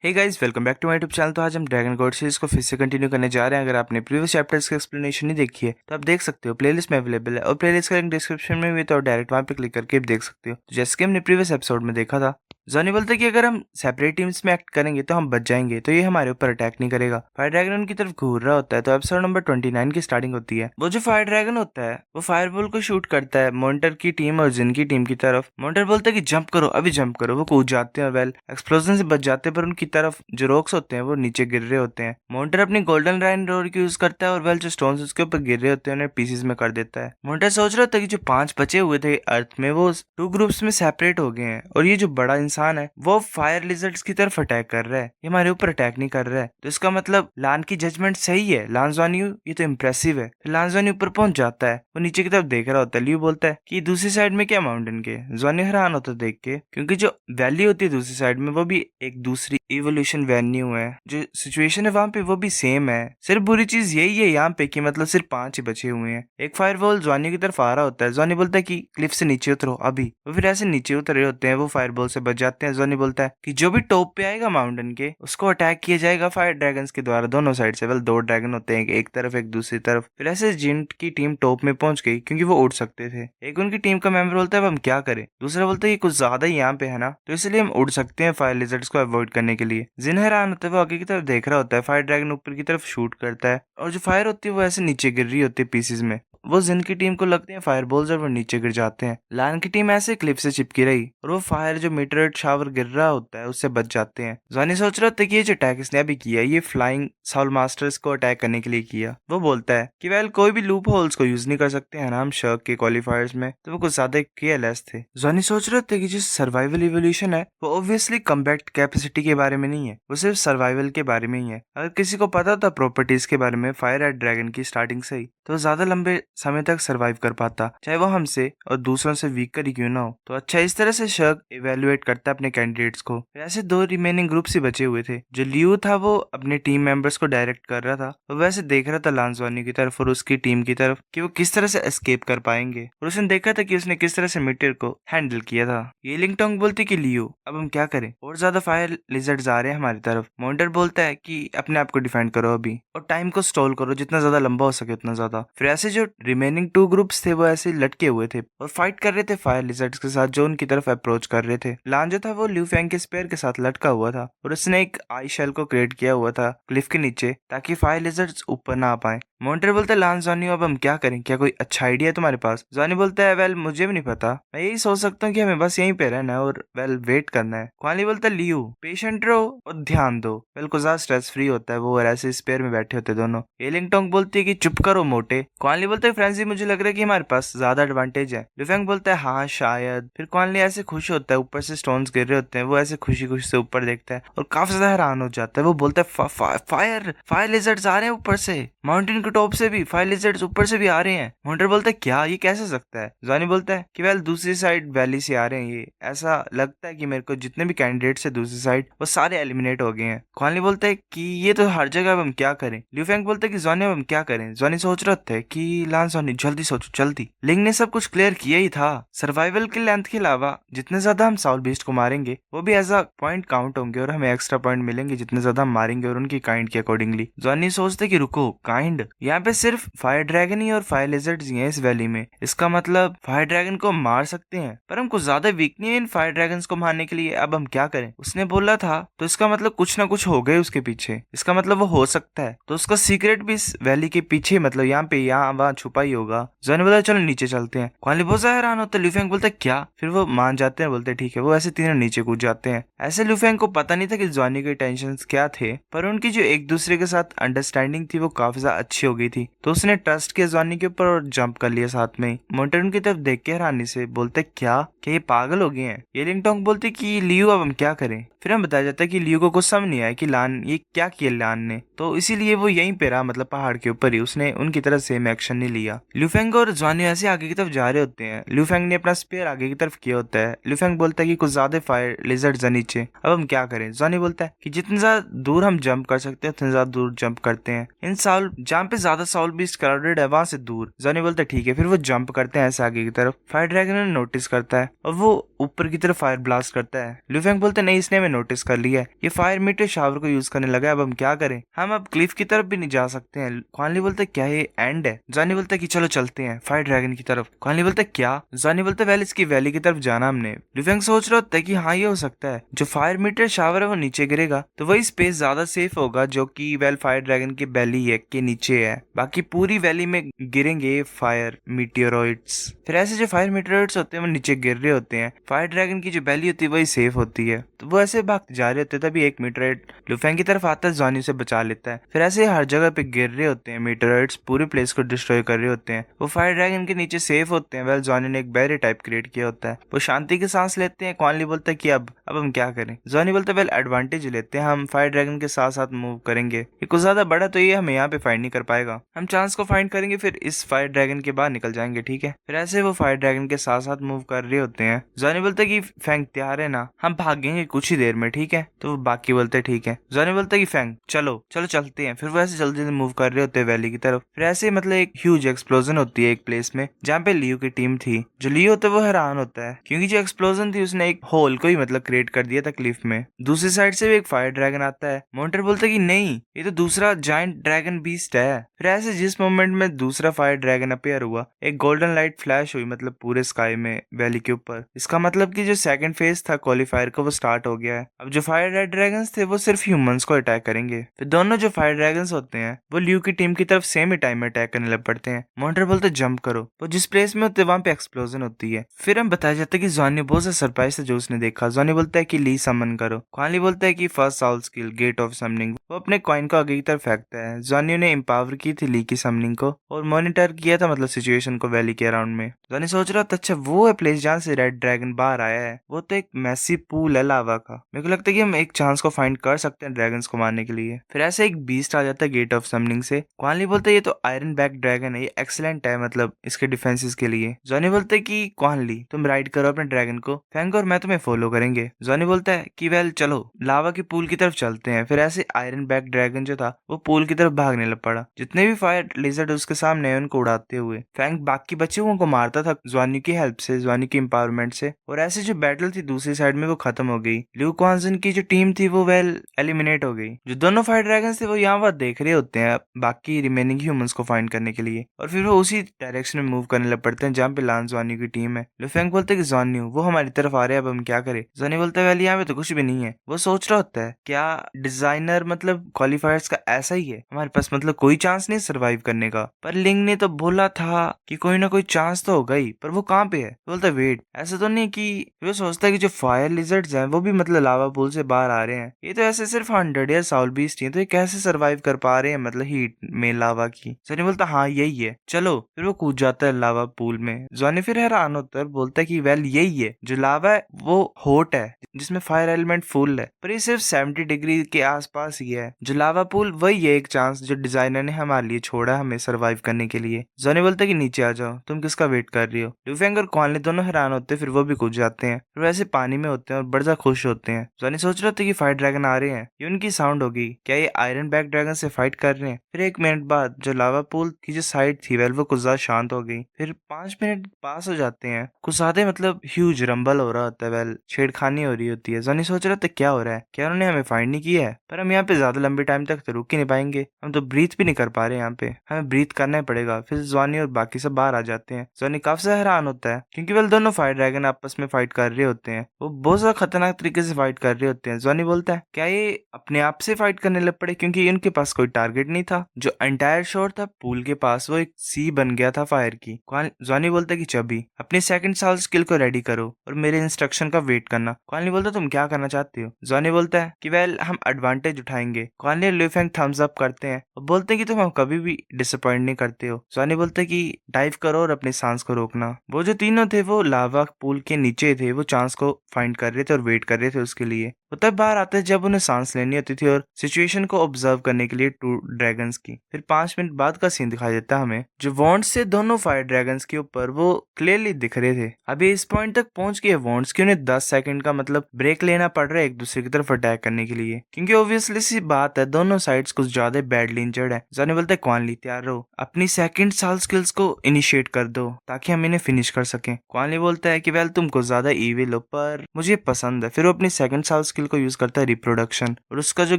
Hey guys, welcome back to my YouTube channel. तो आज हम ड्रैगन गॉड सीरीज को फिर से कंटिन्यू करने जा रहे हैं। अगर आपने प्रीवियस चैप्टर्स की एक्सप्लेनेशन नहीं देखी है तो आप देख सकते हो, प्लेलिस्ट में अवेलेबल है और प्लेलिस्ट का लिंक डिस्क्रिप्शन में भी, तो डायरेक्ट वहां पे क्लिक करके भी देख सकते हो। तो जैसे कि हमने प्रीवियस एपिसोड में देखा था, जॉनी बोलता है कि अगर हम सेपरेट टीम्स में एक्ट करेंगे तो हम बच जाएंगे, तो ये हमारे ऊपर अटैक नहीं करेगा। फायर ड्रैगन उनकी तरफ घूर रहा होता है। तो एपिसोड नंबर 29 की स्टार्टिंग होती है। वो जो फायर ड्रैगन होता है वो फायरबॉल को शूट करता है मॉन्टर की टीम और जिन की टीम की तरफ। मॉन्टर बोलता है कि जंप करो, अभी जंप करो। वो कूद जाते हैं और वेल एक्सप्लोजन से बच जाते हैं, पर उनकी तरफ जो रॉक्स होते हैं वो नीचे गिर रहे होते हैं। मॉन्टर अपनी गोल्डन राइन रोर की यूज करता है और वेल जो स्टोन्स उसके ऊपर गिर रहे होते हैं उन्हें पीसेस में कर देता है। मॉन्टर सोच रहा था कि जो 5 बचे हुए थे अर्थ में वो 2 ग्रुप्स में सेपरेट हो गए हैं और ये जो बड़ा इंसान है वो फायर लिजर्ड्स की तरफ अटैक कर रहा है, ये हमारे ऊपर अटैक नहीं कर रहा है। तो इसका मतलब लान की जजमेंट सही है। लान ज़ॉनियू ये तो इम्प्रेसिव है। फिर लान ज़ॉनियू ऊपर पहुंच जाता है, वो नीचे की तरफ देख रहा होता है। लियू बोलता है कि दूसरी साइड में क्या माउंटेन के। ज़ॉनियू हैरान होता है देख के, क्योंकि जो वैली होती है दूसरी साइड में वो भी एक दूसरी इवोल्यूशन वेन्यू है। जो सिचुएशन है वहां पे वो भी सेम है। सिर्फ बुरी चीज यही है यहाँ पे कि मतलब सिर्फ 5 ही बचे हुए हैं। एक फायरबॉल ज़ॉनियू की तरफ आ रहा होता है। ज़ॉनियू बोलता है कि क्लिफ से नीचे उतरो अभी। वो फिर ऐसे नीचे उतर रहे होते हैं, वो फायरबॉल से बच जाते हैं। ज़ॉनियू बोलता है कि जो भी टॉप पे आएगा माउंटेन के उसको अटैक किया जाएगा फायर ड्रैगन्स के द्वारा, दोनों साइड से। वेल 2 ड्रैगन होते हैं, एक तरफ एक दूसरी तरफ। फिर ऐसे जिंट की टीम टॉप में पहुंच गई क्योंकि वो उड़ सकते थे। एक उनकी टीम का मेंबर बोलता है अब हम क्या करें। दूसरा बोलता है कि कुछ ज्यादा ही यहाँ पे है ना, तो इसलिए हम उड़ सकते हैं फायर लिजर्ड्स को अवॉइड करने के लिए। जिन हैरान होता है, वो आगे की तरफ देख रहा होता है। फायर ड्रैगन ऊपर की तरफ शूट करता है और जो फायर होती है वो ऐसे नीचे गिर रही होती है पीसेस में। वो जिन की टीम को लगते हैं फायरबॉल्स और वो नीचे गिर जाते हैं। लायन की टीम ऐसे क्लिफ से चिपकी रही और वो फायर जो मीटरेट शावर गिर रहा होता है उससे बच जाते हैं। ज़ॉनी सोच रहा था कि ये जो अटैक इसने अभी किया ये फ्लाइंग साउल मास्टर्स को अटैक करने के लिए किया। वो बोलता है कि वेल कोई भी लूप होल्स को यूज नहीं कर सकते हैं ना हम शर्क के क्वालिफायर्स में, तो वो कुछ ज्यादा केयरलेस थे। ज़ॉनी सोच रहे थे कि जो सर्वाइवल इवोल्यूशन है वो ऑब्वियसली कम्बैट कैपेसिटी के बारे में नहीं है, वो सिर्फ सर्वाइवल के बारे में ही है। अगर किसी को पता था प्रॉपर्टीज के बारे में फायर एट ड्रैगन की स्टार्टिंग से ही, तो ज्यादा लंबे समय तक सरवाइव कर पाता, चाहे वो हमसे और दूसरों से वीकर ही क्यों ना हो। तो अच्छा, इस तरह से शर्क इवेल्युएट करता है अपने कैंडिडेट्स को। ऐसे 2 रिमेनिंग ग्रुप्स ही बचे हुए थे। जो लियू था वो अपने टीम मेंबर्स को डायरेक्ट कर रहा था और वैसे देख रहा था लान ज़ॉनियू की तरफ और उसकी टीम की तरफ कि वो किस तरह से एस्केप कर पाएंगे। और उसने देखा था कि उसने किस तरह से मीटर को हैंडल किया था। ये लिंगटोंग बोलती कि लियू अब हम क्या करें, और ज्यादा फायर लिजर्ड्स आ रहे हैं हमारी तरफ। मॉन्टर बोलता है कि अपने आप को डिफेंड करो अभी और टाइम को स्टॉल करो, जितना ज्यादा लंबा हो सके उतना ज्यादा। फिर ऐसे जो रिमेनिंग 2 ग्रुप्स थे वो ऐसे लटके हुए थे और फाइट कर रहे थे फायर लिजर्ड्स के साथ जो उनकी तरफ अप्रोच कर रहे थे। लान जो था वो ल्यू फैंग के स्पेयर के साथ लटका हुआ था और उसने एक आई शेल को क्रिएट किया हुआ था क्लिफ के नीचे ताकि फायर लिजर्ड्स ऊपर ना आ पाए। मॉन्टर बोलता है लान ज़ॉनियू अब हम क्या करें, क्या कोई अच्छा आइडिया है तुम्हारे पास। ज़ॉनी बोलता है वेल मुझे भी नहीं पता, मैं यही सोच सकता हूँ कि हमें बस यहीं पे रहना है और वेल वेट करना है। क्वाली बोलता है लियू पेशेंट रहो और ध्यान दो। वेल को ज्यादा स्ट्रेस फ्री होता है वो और ऐसे स्पेयर में बैठे होते दोनों। एलिंग टोंग बोलती है कि चुप करो मोटे। क्वाली बोलता है फ्रेंजी मुझे लग रहा है कि हमारे पास ज्यादा एडवांटेज है। लिफेंग बोलता है हाँ शायद। फिर क्वाली ऐसे खुश होता है, ऊपर से स्टोन्स गिर रहे होते हैं, वो ऐसे खुशी खुशी से ऊपर देखता है और काफी ज्यादा हैरान हो जाता है। वो बोलता है फायर फायर लिजर्ड्स आ रहे हैं ऊपर से, माउंटेन के टॉप से भी फायर लिजर्ड्स ऊपर से भी आ रहे हैं। मॉन्टर बोलता है क्या, ये कैसे सकता है। ज़ॉनी बोलता है कि वेल दूसरी साइड वैली से आ रहे हैं, ये ऐसा लगता है कि मेरे को जितने भी कैंडिडेट्स है दूसरी साइड वो सारे एलिमिनेट हो गए हैं। क्वाली बोलता है कि ये तो हर जगह, अब हम क्या करें। ल्यू फैंग बोलता है कि ज़ॉनी अब हम क्या करें। ज़ॉनी सोच रहा था कि लान ज़ॉनी जल्दी सोचो जल्दी, लिंग ने सब कुछ क्लियर किया ही था। सर्वाइवल के लेंथ के अलावा जितने ज्यादा हम साउल बीस्ट को मारेंगे वो भी एज अ पॉइंट काउंट होंगे और हमें एक्स्ट्रा पॉइंट मिलेंगे जितने ज्यादा हम मारेंगे और उनकी काइंड के अकॉर्डिंगली। ज़ॉनी सोचते कि रुको काइंड, यहाँ पे सिर्फ फायर ड्रैगन ही और फायर लिजर्ड्स ही हैं इस वैली में, इसका मतलब फायर ड्रैगन को मार सकते हैं, पर हम कुछ ज्यादा वीक नहीं है इन फायर ड्रैगन्स को मारने के लिए, अब हम क्या करें। उसने बोला था तो इसका मतलब कुछ ना कुछ हो गए उसके पीछे, इसका मतलब वो हो सकता है तो उसका सीक्रेट भी इस वैली के पीछे, मतलब यहाँ पे यहाँ वहाँ छुपा ही होगा। ज़ॉनी बोला चलो नीचे चलते हैं। क्वाली बहुत हैरान होता है। ल्यू फैंग बोलता है क्या, फिर वो मान जाते हैं, बोलते ठीक है। वो ऐसे तीनों नीचे कूद जाते हैं। ऐसे ल्यू फैंग को पता नहीं था कि ज़ॉनी के टेंशंस क्या थे, पर उनकी जो एक दूसरे के साथ अंडरस्टैंडिंग थी वो काफी ज्यादा अच्छी हो गई थी, तो उसने ट्रस्ट किया ज़ॉनी के ऊपर और जंप कर लिया साथ में। मॉन्टर उनकी तरफ देख के हैरानी से बोलते क्या ये पागल हो गए हैं। ये लिंगटोंग बोलते कि लियू अब हम क्या करें। फिर हम बताया जाता है कि लियू को कुछ समझ नहीं आया कि लान ये क्या किया लान ने, तो इसीलिए वो यहीं पे रहा, मतलब पहाड़ के ऊपर ही, उसने उनकी तरफ सेम एक्शन नहीं लिया। ल्यू फैंग और ज़ॉनी ऐसे आगे की तरफ जा रहे होते हैं। ल्यू फैंग ने अपना स्पेयर आगे की तरफ किया होता है। ल्यू फैंग बोलता है कि कुछ ज्यादा फायर लिजर्ड्स है नीचे, अब हम क्या करें। ज़ॉनी बोलता है कि जितने ज्यादा दूर हम जंप कर सकते हैं उतने ज्यादा दूर जंप करते हैं। इन साल जहाँ पे ज्यादा साउल बीस्ट क्राउडेड है, वहां से दूर। जॉनी बोलता है ठीक है। फिर वो जंप करते हैं ऐसे आगे की तरफ। फायर ड्रैगन ने नोटिस करता है और वो ऊपर की तरफ फायर ब्लास्ट करता है। लू फेंग बोलते नहीं, इसने हमें नोटिस कर लिया है, ये फायर मीटर शावर को यूज करने लगा है, अब हम क्या करें, हम अब क्लिफ की तरफ भी नहीं जा सकते हैं। क्वान ली बोलता है क्या ये एंड है? जॉनी बोलता है कि चलो चलते हैं फायर ड्रैगन की तरफ। क्वान ली बोलता है क्या? जॉनी बोलता है वेल इसकी वैली की तरफ जाना हमने। लू फेंग सोच रहा होता है कि हाँ ये हो सकता है, जो फायर मीटर शावर है वो नीचे गिरेगा तो वही स्पेस ज्यादा सेफ होगा जो कि वेल फायर ड्रैगन की बेली है के नीचे है, बाकी पूरी वैली में गिरेंगे फायर मीटियोरॉइड्स। फिर ऐसे जो फायर मीटियोरॉइड्स होते हैं वो नीचे गिर रहे होते हैं, फायर ड्रैगन की जो बेली होती है वही सेफ होती है। तो वो ऐसे भागते जा रहे होते हैं, तभी एक मीटरॉइड लू फेंग की तरफ आता है, जॉनी से बचा लेता है। फिर ऐसे हर जगह पे गिर रहे होते हैं मीटरॉइड्स, पूरी प्लेस को डिस्ट्रॉय कर रहे होते हैं। वो फायर ड्रैगन के नीचे सेफ होते हैं। वेल जॉनी ने एक बैरियर टाइप क्रिएट किया होता है। वो शांति की सांस लेते हैं। क्वान ली बोलता है कि अब हम क्या करें? जॉनी बोलता है वेल एडवांटेज लेते हैं, हम फायर ड्रैगन के साथ साथ मूव करेंगे, ये कुछ ज्यादा बड़ा तो ये हमें यहाँ पे फाइंड नहीं कर पाएगा, हम चांस को फाइंड करेंगे फिर इस फायर ड्रैगन के बाहर निकल जाएंगे, ठीक है। फिर ऐसे वो फायर ड्रैगन के साथ साथ मूव कर रहे होते हैं। जॉनी बोलता है कि फेंग तैयार है ना, हम भागेंगे कुछ ही देर में, ठीक है। तो बाकी बोलते हैं ठीक है। जॉनी बोलता है कि फेंग चलो चलो चलते हैं। फिर वो ऐसे जल्दी जल्दी मूव कर रहे होते हैं वैली की तरफ। फिर ऐसे मतलब एक ह्यूज एक्सप्लोजन होती है एक प्लेस में जहाँ पे लियो की टीम थी। जो लियो होता है वो हैरान होता है क्योंकि जो एक्सप्लोजन थी उसने एक होल को ही मतलब क्रिएट कर दिया था क्लिफ में। दूसरी साइड से भी एक फायर ड्रैगन आता है। मॉन्टर बोलता है कि नहीं, ये तो दूसरा जायंट ड्रैगन बीस्ट है। फिर ऐसे जिस मोमेंट में दूसरा फायर ड्रैगन अपेयर हुआ, एक गोल्डन लाइट फ्लैश हुई मतलब पूरे स्काई में वैली के ऊपर। इसका मतलब कि जो सेकंड फेज था क्वालिफायर का वो स्टार्ट हो गया है। अब जो फायर रेड ड्रैगन्स थे वो सिर्फ ह्यूमंस को अटैक करेंगे। फिर दोनों जो फायर ड्रैगन्स होते हैं वो लियो की टीम की तरफ सेम ही टाइम में अटैक करने लग पड़ते हैं। मॉन्टर बोलते जंप करो। वो जिस प्लेस में होते हैं वहां पे एक्सप्लोजन होती है। फिर हम बताया जाता है कि जॉनी बहुत सा सरप्राइज था जो उसने देखा। जॉनी बोलता है कि ली समन करो। क्वान ली बोलता है कि first soul skill gate of summoning. वो अपने कॉइन को आगे की तरफ फेंकता है। जॉनी ने एम्पावर की थी ली की समनिंग को और मॉनिटर किया था मतलब सिचुएशन को वैली के अराउंड में। जॉनी सोच रहा था अच्छा वो है प्लेस जहाँ से रेड ड्रैगन बाहर आया है, वो तो एक मैसी पूल है लावा का। मेरे को लगता है कि हम एक चांस को फाइंड कर सकते हैं ड्रैगन्स को मारने के लिए। फिर ऐसे एक बीस्ट आ जाता है गेट ऑफ समनिंग से। क्वान ली बोलता है ये तो आयरन बैक ड्रैगन है, ये एक्सीलेंट है मतलब इसके डिफेंसेस के लिए। जॉनी बोलता है कि क्वान ली तुम राइड करो अपने ड्रैगन को, फेंग और मैं तुम्हें फॉलो करेंगे। जॉनी बोलता है कि वेल चलो लावा की पूल की तरफ चलते हैं। फिर ऐसे आयरन बैक ड्रैगन जो था वो पूल की तरफ भागने लग पड़ा। जितने भी फायर लिजर्ड उसके सामने है उनको उड़ाते हुए फेंग बाकी बचे हुओं को मारता था जॉनी की हेल्प से, जॉनी की एम्पावरमेंट से। और ऐसे जो बैटल थी दूसरी साइड में वो खत्म हो गई। ल्यू क्वानजन की जो टीम थी वो वेल एलिमिनेट हो गई। जो दोनों फायर ड्रैगन थे वो यहाँ पर देख रहे होते हैं बाकी रिमेनिंग ह्यूमंस को फाइंड करने के लिए। और फिर वो उसी डायरेक्शन में मूव करने लग पड़ते हैं जहाँ पे लान जॉनी की टीम है। लुफेंग बोलते हैं कि जॉनी वो हमारी तरफ आ रहे हैं, अब हम क्या करें? जॉनी बोलता है वेल यहाँ पे तो कुछ भी नहीं है। वो सोच रहा होता है क्या डिजाइनर मतलब क्वालिफायर्स का ऐसा ही है, हमारे पास मतलब कोई चांस नहीं सर्वाइव करने का। पर लिंग ने तो बोला था कि कोई ना कोई चांस तो होगा ही, पर वो कहाँ पे है? बोलता है वेट ऐसा तो नहीं कि वो सोचता है कि जो फायर लिजर्ड्स हैं वो भी मतलब लावा पूल से बाहर आ रहे हैं, ये तो ऐसे सिर्फ 100 या साउल बीस्ट ही है, तो ये कैसे सर्वाइव कर पा रहे हैं मतलब हीट में लावा की। जॉनी बोलता हाँ यही है चलो। फिर वो कूद जाता है लावा पूल में। जॉनी फिर हैरान होता है, बोलता है कि वेल यही है जो लावा है वो हॉट है जिसमें फायर एलिमेंट फुल है, पर ये सिर्फ 70 डिग्री के आसपास ही है। जो लावा पूल वही है एक चांस जो डिजाइनर ने हमारे लिए छोड़ा हमें सर्वाइव करने के लिए। जॉनी बोलता है कि नीचे आ जाओ, तुम किसका वेट कर रही हो? लुफेंग और क्वान ली दोनों हैरान होते हैं, फिर वो भी कूद जाते हैं। फिर वैसे पानी में होते हैं और बड़ा खुश होते हैं। जॉनी सोच रहे थे कि फायर ड्रैगन आ रहे हैं, ये उनकी साउंड होगी, क्या ये आयरन बैक ड्रैगन से फाइट कर रहे हैं? फिर 1 मिनट बाद जो लावा पूल की जो साइड थी वेल वो कुछ ज्यादा शांत हो गई। फिर 5 मिनट पास हो जाते हैं, कुछ ज्यादा मतलब ह्यूज रंबल हो रहा होता है, वेल छेड़खानी हो रही होती है। जॉनी सोच रहा था क्या हो रहा है, क्या उन्होंने हमें फाइंड नहीं किया है? पर हम यहाँ पे ज्यादा लंबे टाइम तक तो रुक ही नहीं पाएंगे, हम तो ब्रीथ भी नहीं कर पा रहे यहाँ पे, हमें ब्रीथ करना ही पड़ेगा। फिर जॉनी और बाकी सब बाहर आ जाते हैं। जॉनी काफी हैरान होता है क्योंकि वेल दोनों फायर ड्रैगन आपस में फाइट कर रहे होते हैं, वो बहुत ज्यादा खतरनाक तरीके से फाइट कर रहे होते हैं। जॉनी बोलता है क्या ये अपने आप से फाइट करने लग पड़े क्योंकि इनके पास कोई टारगेट नहीं था। जो एंटायर शोर था पूल के पास वो एक सी बन गया था फायर की। जॉनी बोलता है कि चबी अपनी सेकंड साल स्किल को रेडी करो और मेरे इंस्ट्रक्शन का वेट करना। क्वान ली बोलता तुम क्या करना चाहते हो? जॉनी बोलता है कि वेल हम एडवांटेज उठाएंगे। क्वान ली और लुफेंग थम्स अप करते हैं और बोलते हैं कि तुम हम कभी भी डिसअपॉइंट नहीं करते हो। जॉनी बोलता है कि डाइव करो और अपनी सांस को रोकना। वो जो तीनों थे वो लावा पूल के नीचे थे, वो चांस को फाइंड कर रहे थे और वेट कर रहे थे उसके लिए। वो तब बाहर आते हैं जब उन्हें सांस लेनी होती थी और सिचुएशन को ऑब्जर्व करने के लिए 2 ड्रैगन्स की। फिर 5 मिनट बाद का सीन दिखाई देता हमें, जो वॉन्ट्स से दोनों फायर ड्रैगन्स के ऊपर वो क्लियरली दिख रहे थे। अभी इस पॉइंट तक पहुंच गए वॉन्ट्स कि उन्हें 10 सेकंड का मतलब ब्रेक लेना पड़ रहा है एक दूसरे की तरफ अटैक करने के लिए, क्योंकि ऑब्वियसली सी बात है, दोनों साइड्स कुछ ज्यादा बैडली इंजर्ड है। जाने बोलते क्वानली तैयार रहो, अपनी सेकंड साल स्किल्स को इनिशिएट कर दो ताकि हम इन्हें फिनिश कर सकें। क्वानली बोलता है कि वेल तुमको ज्यादा ईविल हो पर मुझे पसंद है। फिर वो अपनी सेकंड साल स्किल को यूज करता है रिप्रोडक्शन, और उसका जो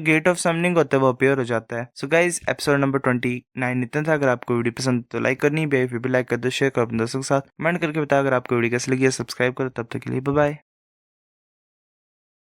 गेट ऑफ समनिंग होता है वो अपीयर हो जाता है। सो गाइस एपिसोड नंबर 29 इतना था। अगर आपको वीडियो पसंद तो लाइक करनी है, फिर भी लाइक कर दो, शेयर करो अपने दोस्तों के साथ, कमेंट करके बताओ अगर आपको वीडियो कैसी लगी है, सब्सक्राइब करो। तब तक के लिए बाय बाय।